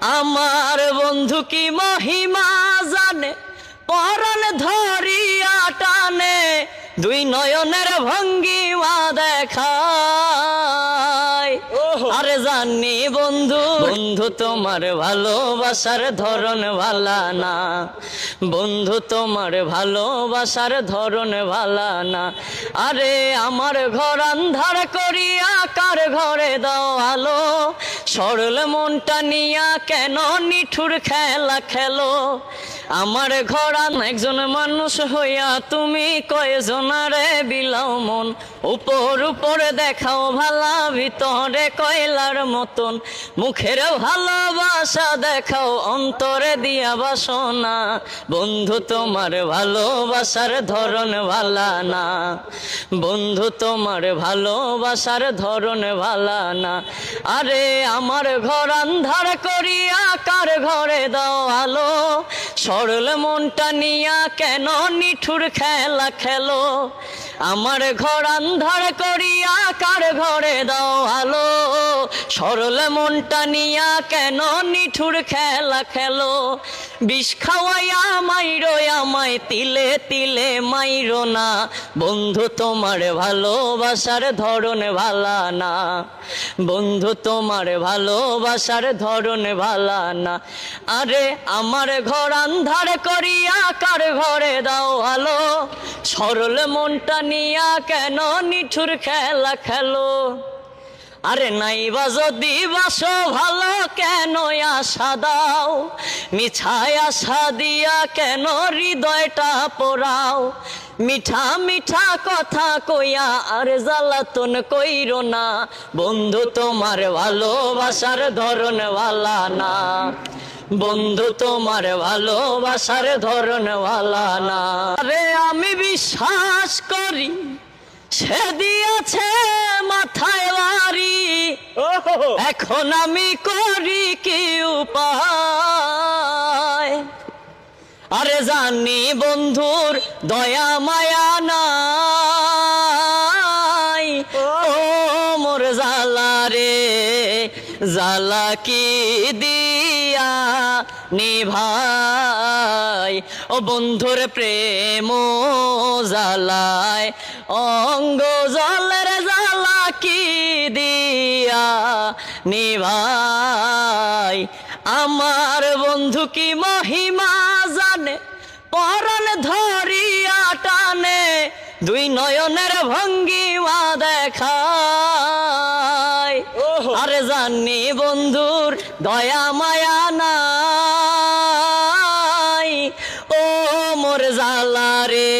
আমার বন্ধু কি মহিমা জানে, পরাণ ধরিয়া টানে, দুই নয়নের ভঙ্গিমা দেখায়। আরে জানি বন্ধু, বন্ধু তোমার ভালোবাসার ধরন ভালা না, বন্ধু তোমার ভালোবাসার ধরন ভালা না। আরে আমার ঘর আন্ধার করিয়া কার ঘরে দাও আলো, সরল মনটা নিয়া কেন নিঠুর খেলা খেলো। আমার ঘর একজন মানুষ হইয়া তুমি কয়জনারে বিলাও মন, উপর উপরে দেখাও ভালা, ভিতরে কয়লার মতন, মুখের ভালোবাসা দেখাও, অন্তরে দিয়া বাসনা। বন্ধু তোমার ভালোবাসার ধরন ভালা না, বন্ধু তোমার ভালোবাসার ধরন ভালা না। আরে আমার ঘর আন্ধার করিয়া কার ঘরে দাও আলো, সরল মনটা নিয়া কেন নিঠুর খেলা খেলো। আমার ঘর আন্ধার করিয়া কার ঘরে দাও আলো, সরল মনটা নিয়া কেন নিঠুর খেলা খেলো। বিষ খাওয়াইয়া মাইরো আমায় তিলে তিলে মাইরো না, বন্ধু তোমার ভালোবাসার ধরন ভালা না, বন্ধু তোমার ভালোবাসার ধরন ভালা না। আরে আমার ঘর আন্ধার করিয়া কার ঘরে দাও আলো, সরল মনটা নিয়া কেন নিঠুর খেলা খেলো। আরে নাইবা যদি বাসো ভালো কেন আশা দাও, মিছায় আশা দিয়া কেন হৃদয়টা পোড়াও। মিঠা মিঠা কথা কইয়া আর জ্বালাতন কইরো না, বন্ধু তোমার ভালোবাসার ধরন ভালা না, বন্ধু তোমার ভালোবাসার ধরন ভালা না। আরে আমি বিশ্বাস করি সে দিয়েছে মাথায় বাড়ি, এখন আমি করি কি উপায়। আরে জানি বন্ধুর দয়া মায়া নাই, ও মোর জালা রে জালা কি দিয়া নিভাই। ও বন্ধুর প্রেম জালায় অঙ্গ জলের জালা কি দিয়া নিভাই। আমার বন্ধু কি মহিমা জানে, পরাণ ধরিয়া টানে, দুই নয়নের ভঙ্গিমা দেখায়। আরে জানি বন্ধুর দয়া মায়া নাই, ও মোর জালা রে।